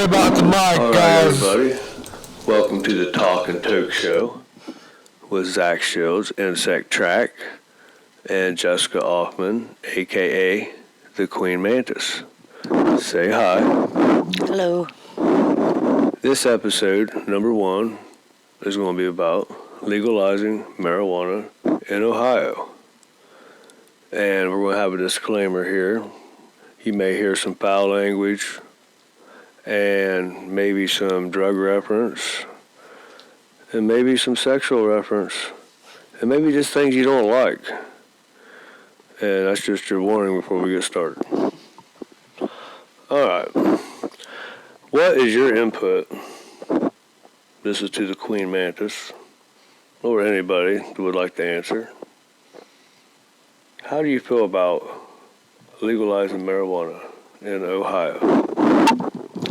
Sorry about the mic, All right, guys. everybody. Welcome to the Talk and Toke Show with Zach Shields, Insect Track, and Jessica Offman, a.k.a. the Queen Mantis. Say hi. Hello. This episode, number 1, is going to be about legalizing marijuana in Ohio. And we're going to have a disclaimer here. You may hear some foul language and maybe some drug reference and maybe some sexual reference and maybe just things you don't like. And that's just your warning before we get started. All right. What is your input? This is to the Queen Mantis, or anybody who would like to answer. How do you feel about legalizing marijuana in Ohio?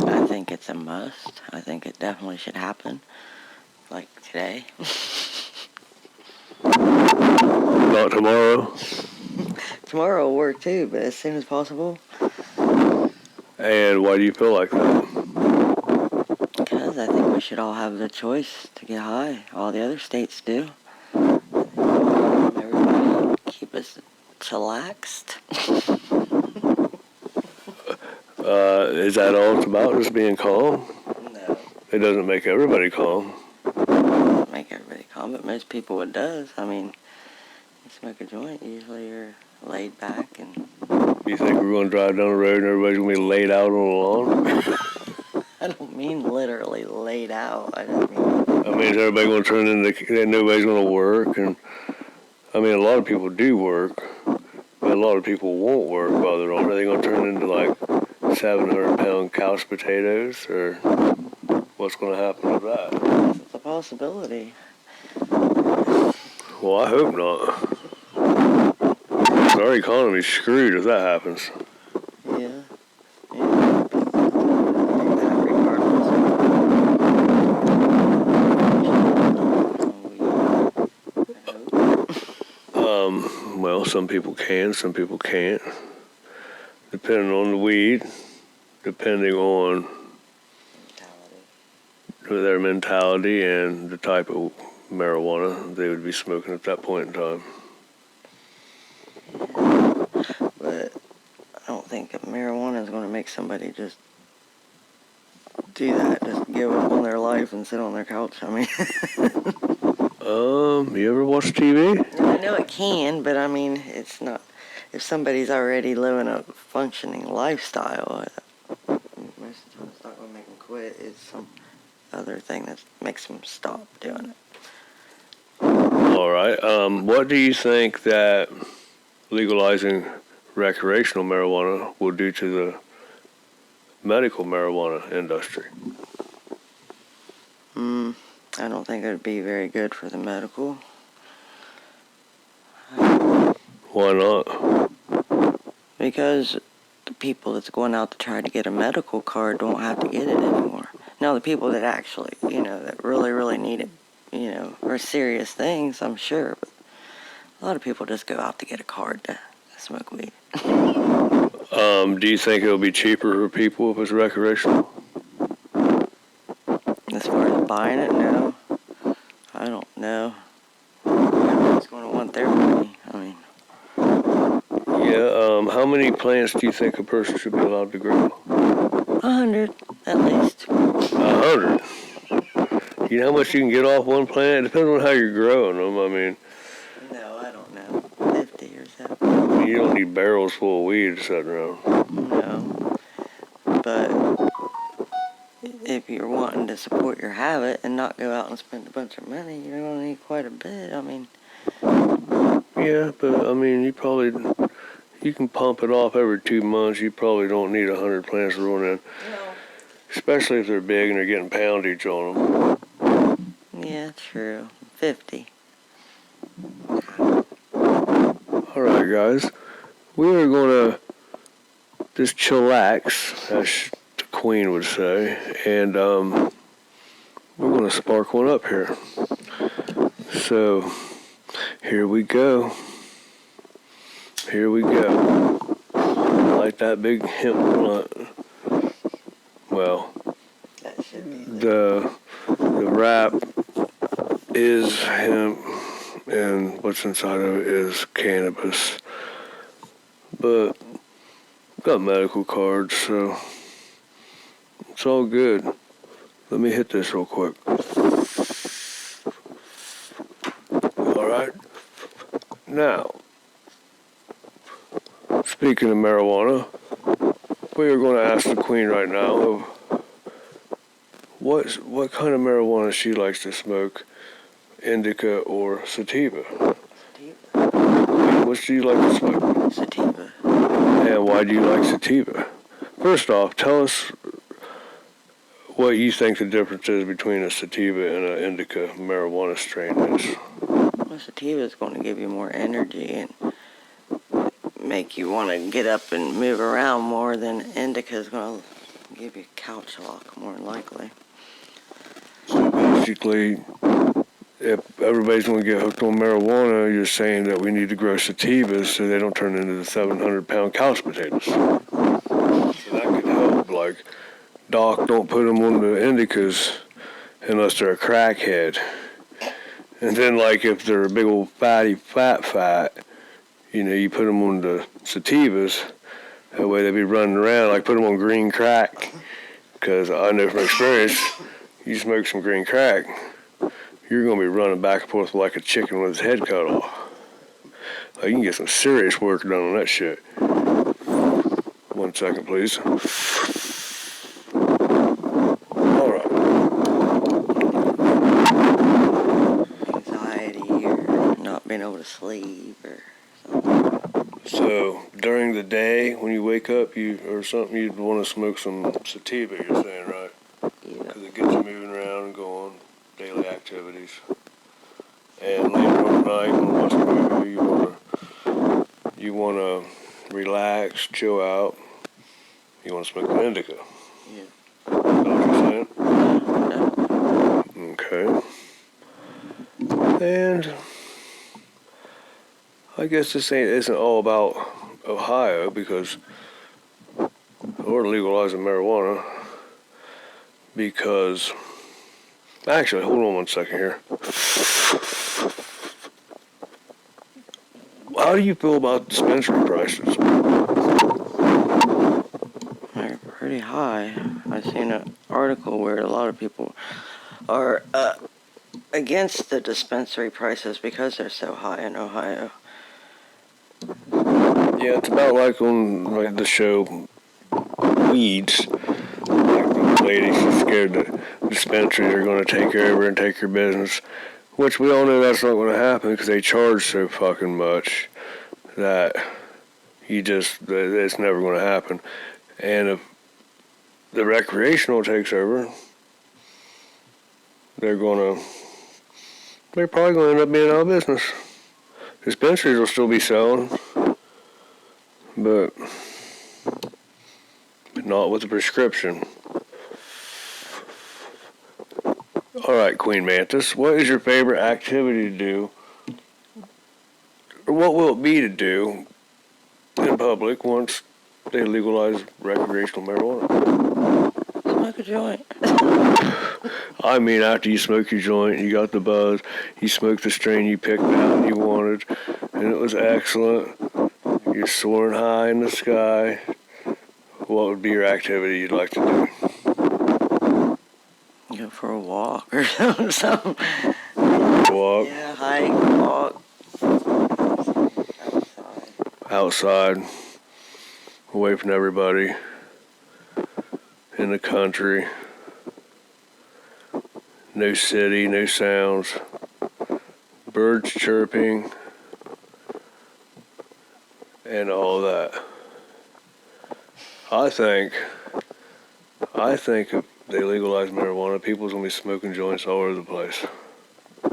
I think it's a must. I think it definitely should happen. Like today. Not tomorrow? Tomorrow will work too, but as soon as possible. And why do you feel like that? Because I think we should all have the choice to get high. All the other states do. Everybody keep us chillaxed. Is that all it's about, just being calm? No. It doesn't make everybody calm. It doesn't make everybody calm, but most people it does. I mean, you smoke a joint, usually you're laid back and... You think we're going to drive down the road and everybody's going to be laid out on the lawn? I don't mean literally laid out. I just mean... Is everybody going to turn into... Nobody's going to work? And a lot of people do work, but a lot of people won't work while they're on. Are they going to turn into, 700-pound couch potatoes? Or what's going to happen with that? It's a possibility. Well, I hope not. Our economy's screwed if that happens. Yeah. Regardless. Well, some people can, some people can't. Depending on the weed, depending on their mentality and the type of marijuana they would be smoking at that point in time. But I don't think that marijuana is going to make somebody just do that, just give up on their life and sit on their couch. You ever watch TV? I know it can, but it's not. If somebody's already living a functioning lifestyle, most of the time it's not going to make them quit. It's some other thing that makes them stop doing it. All right. What do you think that legalizing recreational marijuana will do to the medical marijuana industry? I don't think it would be very good for the medical. Why not? Because the people that's going out to try to get a medical card don't have to get it anymore. Now, the people that actually, that really, really need it, are serious things, I'm sure. But a lot of people just go out to get a card to smoke weed. Do you think it'll be cheaper for people if it's recreational? As far as buying it, no. I don't know. Everyone's going to want their money. Yeah, how many plants do you think a person should be allowed to grow? 100, at least. 100? You know how much you can get off one plant? It depends on how you're growing them, No, I don't know. 50 or so. You don't need barrels full of weed sitting around. No. But if you're wanting to support your habit and not go out and spend a bunch of money, you're going to need quite a bit. Yeah, but you can pump it off every 2 months. You probably don't need 100 plants rolling in. No. Especially if they're big and they're getting poundage on them. Yeah, true. 50. All right, guys. We are going to just chillax, as the Queen would say, and we're going to spark one up here. So, here we go. Here we go. Like that big hemp blunt. Well, the wrap is hemp, and what's inside of it is cannabis. But got medical cards, so it's all good. Let me hit this real quick. All right. Now, speaking of marijuana, we are going to ask the queen right now of what kind of marijuana she likes to smoke, indica or sativa. Sativa. What do you like to smoke? Sativa. And why do you like sativa? First off, tell us what you think the difference is between a sativa and an indica marijuana strain is. Well, sativa is going to give you more energy and make you want to get up and move around more than indica is going to give you couch lock, more than likely. So basically, if everybody's going to get hooked on marijuana, you're saying that we need to grow sativas so they don't turn into the 700-pound couch potatoes. So that could help. Like, Doc, don't put them on the indicas unless they're a crackhead. And then, like, if they're a big old fatty fat, you know, you put them on the sativas. That way they be running around. Like, put them on green crack. Because I know from experience, you smoke some green crack, you're going to be running back and forth like a chicken with its head cut off. Like, you can get some serious work done on that shit. 1 second, please. All right. Anxiety or not being able to sleep or something. So during the day when you wake up, you'd want to smoke some sativa. You're saying, right? Yeah. Because it gets you moving around and going daily activities. And later on at night, when you watch a movie, you want to relax, chill out. You want to smoke an indica. Yeah. Is that what you're saying? Okay. And I guess this isn't all about Ohio, because we're legalizing marijuana because, actually, hold on 1 second here. How do you feel about dispensary prices? They're pretty high. I've seen an article where a lot of people are against the dispensary prices because they're so high in Ohio. Yeah, it's about like on the show Weeds. Like the lady, she's scared that dispensaries are going to take over and take her business, which we all know that's not going to happen because they charge so fucking much that it's never going to happen. And if the recreational takes over, they're probably going to end up being out of business. Dispensaries will still be selling, but not with a prescription. All right, Queen Mantis, what is your favorite activity to do, or what will it be to do in public once they legalize recreational marijuana? Smoke a joint. I mean, after you smoke your joint, you got the buzz, you smoked the strain you picked out and you wanted, and it was excellent. You're soaring high in the sky. What would be your activity you'd like to do? Go for a walk or something. Walk. Yeah, hike, walk. Outside. Away from everybody. In the country. No city, no sounds. Birds chirping. And all that. I think if they legalize marijuana, people's gonna be smoking joints all over the place. Of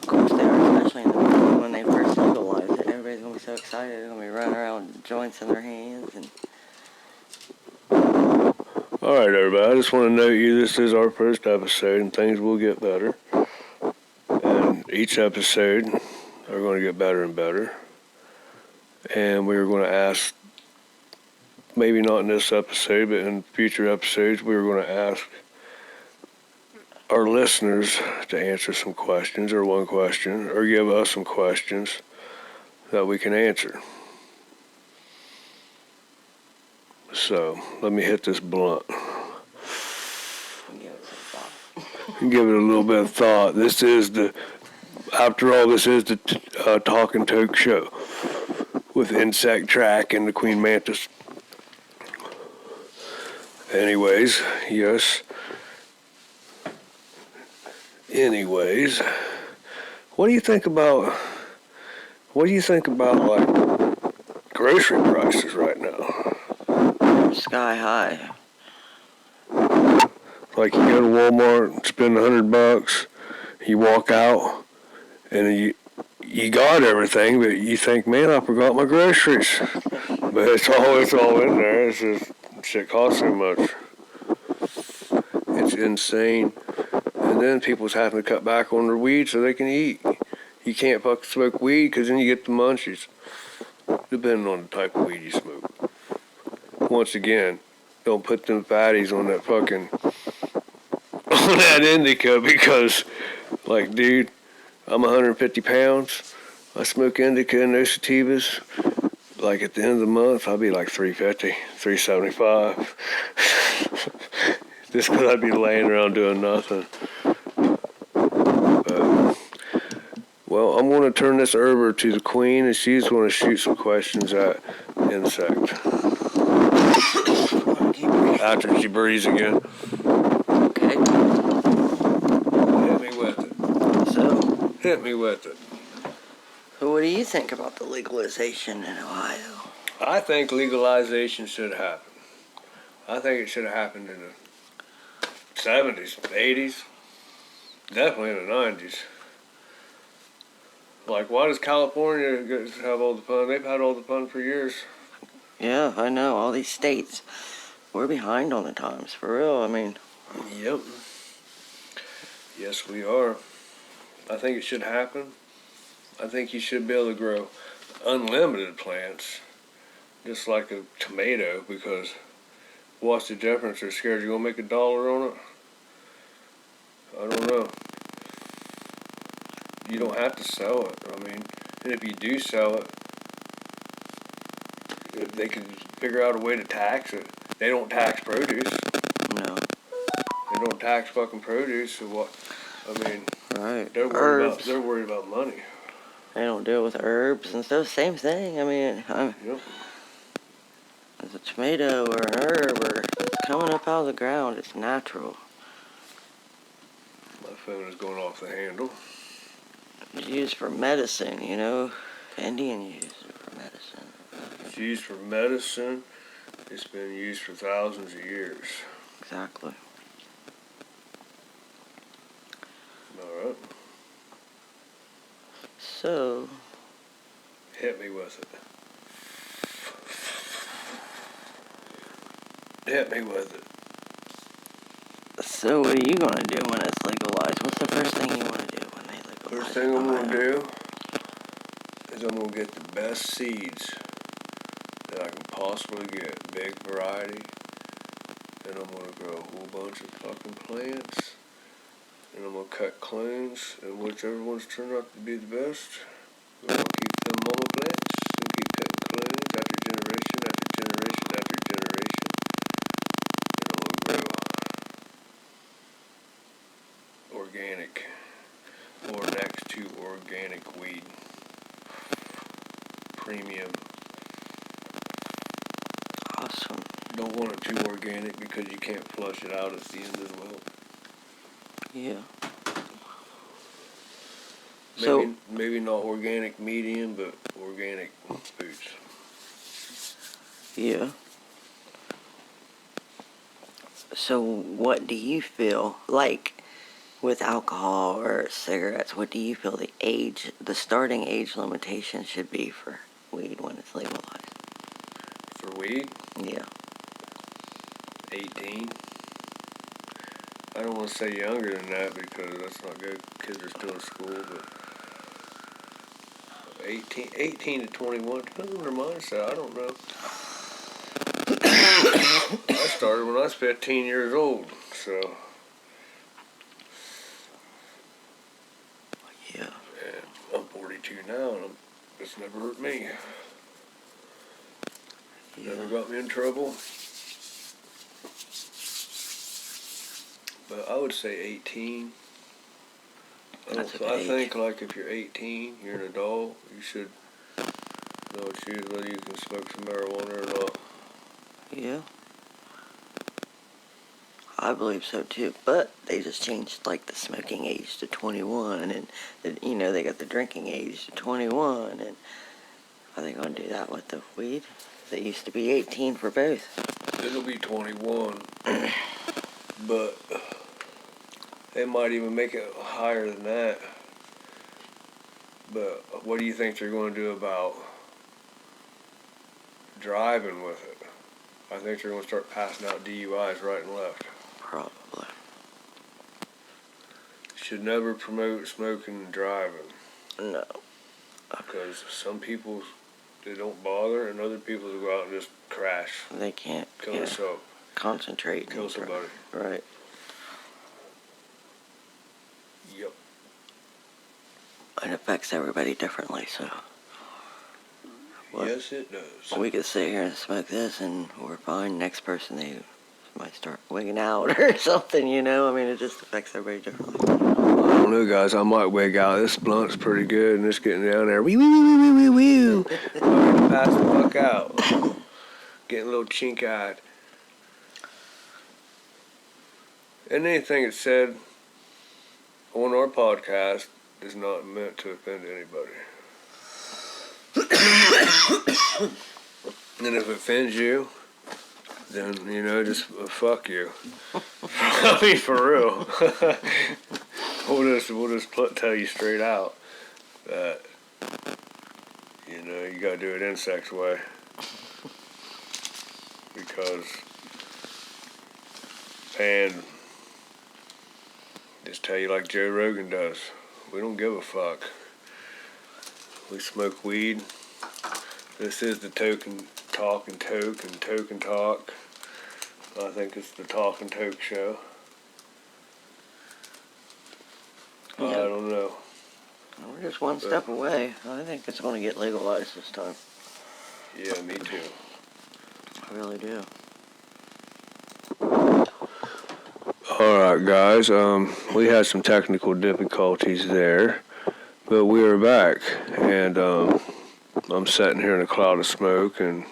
course they are, especially in the beginning when they first legalized it. Everybody's gonna be so excited. They're gonna be running around with joints in their hands and. All right, everybody. I just want to note you. This is our first episode, and things will get better. And each episode are going to get better and better. And we're going to ask maybe not in this episode, but in future episodes, we were going to ask our listeners to answer some questions, or one question, or give us some questions that we can answer. So let me hit this blunt. Give it a little bit of thought. After all, this is the Talking Toke show with Insect Track and the Queen Mantis. Anyways, what do you think about like grocery prices right now? Sky high. Like you go to Walmart and spend $100, you walk out, and you got everything, but you think, man, I forgot my groceries. But it's all in there. It's just shit costs so much. It's insane. And then people's having to cut back on their weed so they can eat. You can't fucking smoke weed because then you get the munchies, depending on the type of weed you smoke. Once again, don't put them fatties on that indica because, like, dude, I'm 150 pounds. I smoke indica and no sativas. Like, at the end of the month, I'll be like 350, 375. Just because I'd be laying around doing nothing. Well, I'm going to turn this over to the Queen, and she's going to shoot some questions at Insect. After she breathes again. Okay. Hit me with it. Hit me with it. So what do you think about the legalization in Ohio? I think legalization should happen. I think it should have happened in the 70s, 80s, definitely in the 90s. Like, why does California have all the fun? They've had all the fun for years. Yeah, I know. All these states, we're behind on the times, for real. I mean. Yep. Yes, we are. I think it should happen. I think you should be able to grow unlimited plants, just like a tomato, because what's the difference? They're scared you're going to make $1 on it? I don't know. You don't have to sell it. I mean, and if you do sell it, if they can figure out a way to tax it. They don't tax produce. No. They don't tax fucking produce, so what? I mean, right. They're worried about money. They don't deal with herbs and stuff. Same thing. I mean, Yep. It's a tomato or an herb or it's coming up out of the ground. It's natural. My phone is going off the handle. It's used for medicine, you know. Indian use it for medicine. It's used for medicine. It's been used for thousands of years. Exactly. All right. So. Hit me with it. Hit me with it. So what are you going to do when it's legalized? What's the first thing you want to do when they legalize? First thing I'm going to do is I'm going to get the best seeds that I can possibly get. Big variety. And I'm going to grow a whole bunch of fucking plants. And I'm going to cut clones. And whichever ones turn out to be the best, we're going to keep them mama plants and keep cutting clones after generation after generation after generation. And I'm going to grow organic or next to organic weed. Premium. Awesome. Don't want it too organic because you can't flush it out at the end as well. Yeah. Maybe not organic medium, but organic foods. Yeah. So what do you feel like with alcohol or cigarettes? What do you feel the starting age limitation should be for weed when it's legalized? For weed? Yeah. 18. I don't want to say younger than that because that's not good. Kids are still in school, but 18 to 21, depends on their mindset. I don't know. I started when I was 15 years old, so. Yeah. And I'm 42 now, and it's never hurt me. Never got me in trouble. But I would say 18. I think like if you're 18, you're an adult, you should know choose whether you can smoke some marijuana or not. Yeah. I believe so too, but they just changed like the smoking age to 21, and they got the drinking age to 21, and are they going to do that with the weed? It used to be 18 for both. It'll be 21, but they might even make it higher than that. But what do you think they're going to do about driving with it? I think they're going to start passing out DUIs right and left. Probably. Should never promote smoking and driving. No. Because some people, they don't bother, and other people will go out and just crash. They can't Kill themselves. Concentrate. Kill somebody. Right. Yep. It affects everybody differently, so. Yes, it does. We could sit here and smoke this, and we're fine. Next person, they might start wigging out or something, I mean, it just affects everybody differently. I don't know, guys. I might wig out. This blunt's pretty good, and it's getting down there. Wee, wee, wee, wee, wee, wee, wee. Pass the fuck out. Getting a little chink-eyed. And anything that's said on our podcast is not meant to offend anybody. And if it offends you, then, just fuck you. I mean, for real. We'll just tell you straight out that, you gotta do it insect's way. And just tell you like Joe Rogan does, we don't give a fuck. We smoke weed. This is the Toke and Talk and Toke and Toke and Talk. I think it's the Talk and Toke show. Yeah. I don't know. We're just one step away. I think it's going to get legalized this time. Yeah, me too. I really do. Alright, guys. We had some technical difficulties there, but we are back, and I'm sitting here in a cloud of smoke, and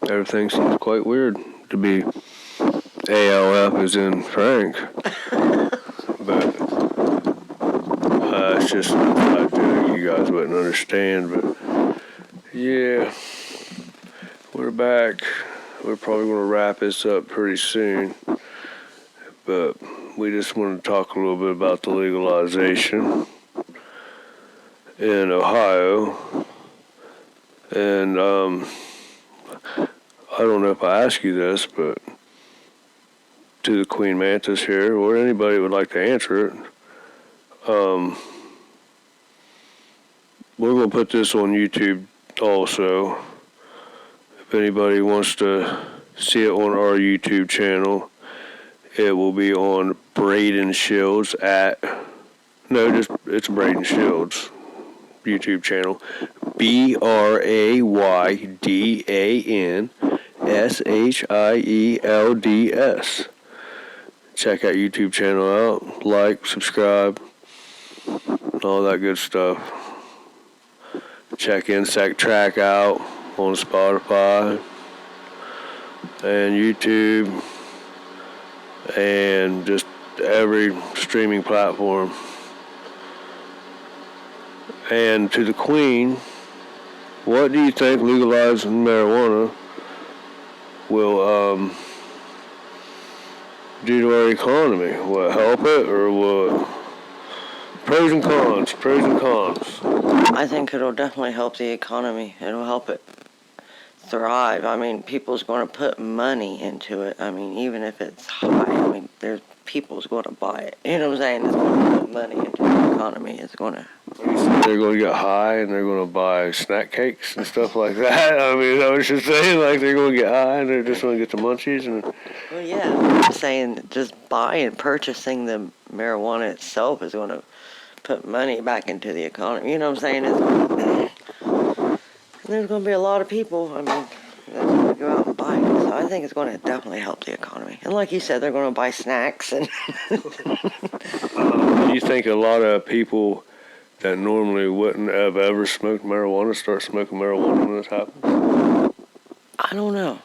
everything seems quite weird to be ALF as in Frank. But it's just I do. You guys wouldn't understand, but yeah, we're back. We're probably going to wrap this up pretty soon, but we just want to talk a little bit about the legalization in Ohio. And I don't know if I asked you this, but to the Queen Mantis here, or anybody who would like to answer it, we're going to put this on YouTube also. If anybody wants to see it on our YouTube channel, it will be on Braden Shields it's Braden Shields YouTube channel. BRAYDANSHIELDS. Check that YouTube channel out. Like, subscribe, all that good stuff. Check Insect Track out on Spotify and YouTube and just every streaming platform. And to the Queen, what do you think legalizing marijuana will do to our economy? Will it help it, or what? Pros and cons. Pros and cons. I think it'll definitely help the economy. It'll help it thrive. I mean, people's going to put money into it. I mean, even if it's high, I mean, there's people's going to buy it. You know what I'm saying? It's going to put money into the economy. It's going to. They're going to get high and they're going to buy snack cakes and stuff like that. I mean, I was just saying, like, they're going to get high and they're just going to get the munchies. And Well, yeah, I'm saying just buying, purchasing the marijuana itself is going to put money back into the economy. You know what I'm saying? There's going to be a lot of people, I mean, that's going to go out and buy it. So I think it's going to definitely help the economy. And like you said, they're going to buy snacks. And you think a lot of people that normally wouldn't have ever smoked marijuana start smoking marijuana when this happens? I don't know.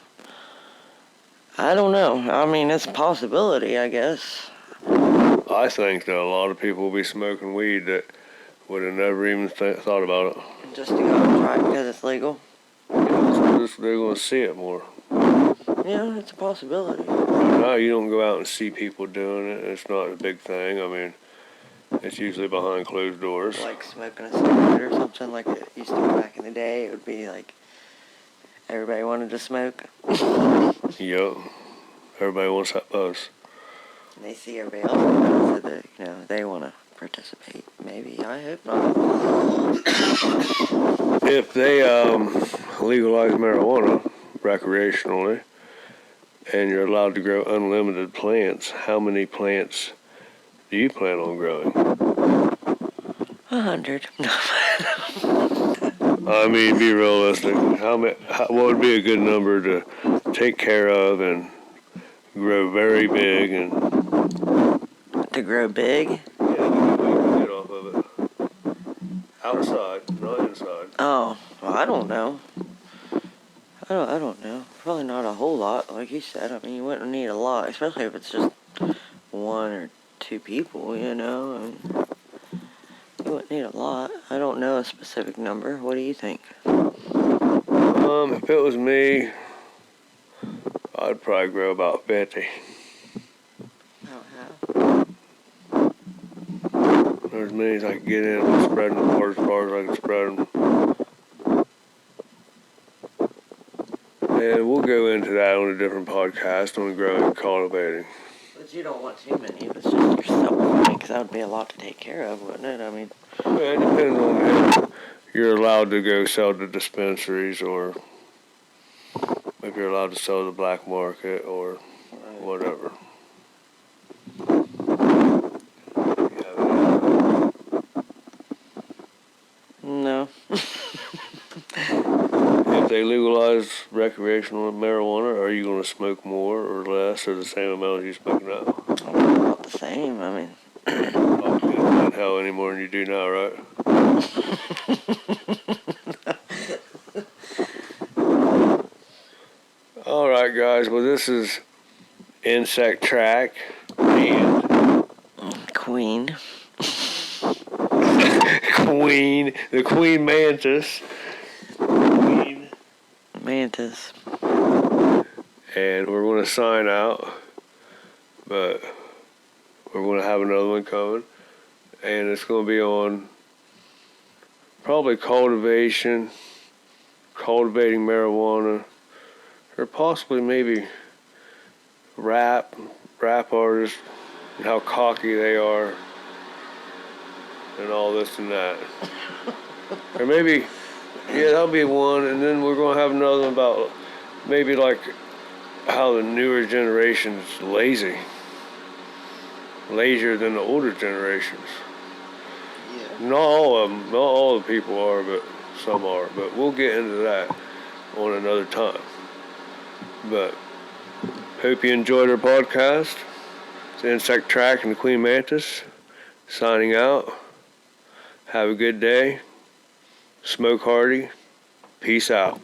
I mean, it's a possibility, I guess. I think that a lot of people will be smoking weed that would have never even thought about it. Just to go and try it because it's legal. They're going to see it more. Yeah, it's a possibility. Now you don't go out and see people doing it. It's not a big thing. I mean, it's usually behind closed doors. Like smoking a cigarette or something like it used to be back in the day. It would be like everybody wanted to smoke. Yup. Everybody wants that buzz. And they see everybody else doing it, so that, you know, they want to participate. Maybe. I hope not. If they legalize marijuana recreationally and you're allowed to grow unlimited plants, how many plants do you plan on growing? 100. I mean, be realistic. What would be a good number to take care of and grow very big and To grow big? yeah, get off of it. Outside, not inside. Oh, well, I don't know. I don't know. Probably not a whole lot, like you said. I mean, you wouldn't need a lot, especially if it's just one or two people, you know. I mean, you wouldn't need a lot. I don't know a specific number. What do you think? If it was me, I'd probably grow about 50. There's many as I can get in. I'm spreading them as far as I can spread them. And we'll go into that on a different podcast on growing and cultivating. But you don't want too many if it's just yourself, because that would be a lot to take care of, wouldn't it? I mean, Yeah, it depends on if you're allowed to go sell to dispensaries or if you're allowed to sell to the black market or whatever. no. If they legalize recreational marijuana, are you going to smoke more or less or the same amount as you smoke now? About the same. I mean, Not hell any more than you do now, right? All right, guys. Well, this is Insect Track and Queen. the Queen Mantis. Queen. Mantis. And we're going to sign out, but we're going to have another one coming, and it's going to be on probably cultivating marijuana, or possibly maybe rap artists, and how cocky they are, and all this and that. Or maybe, yeah, that'll be one, and then we're going to have another one about maybe like how the newer generation's lazier than the older generations. Yeah. Not all of them, not all the people are, but some are. But we'll get into that on another time. But hope you enjoyed our podcast. It's Insect Track and the Queen Mantis signing out. Have a good day. Smoke hardy. Peace out.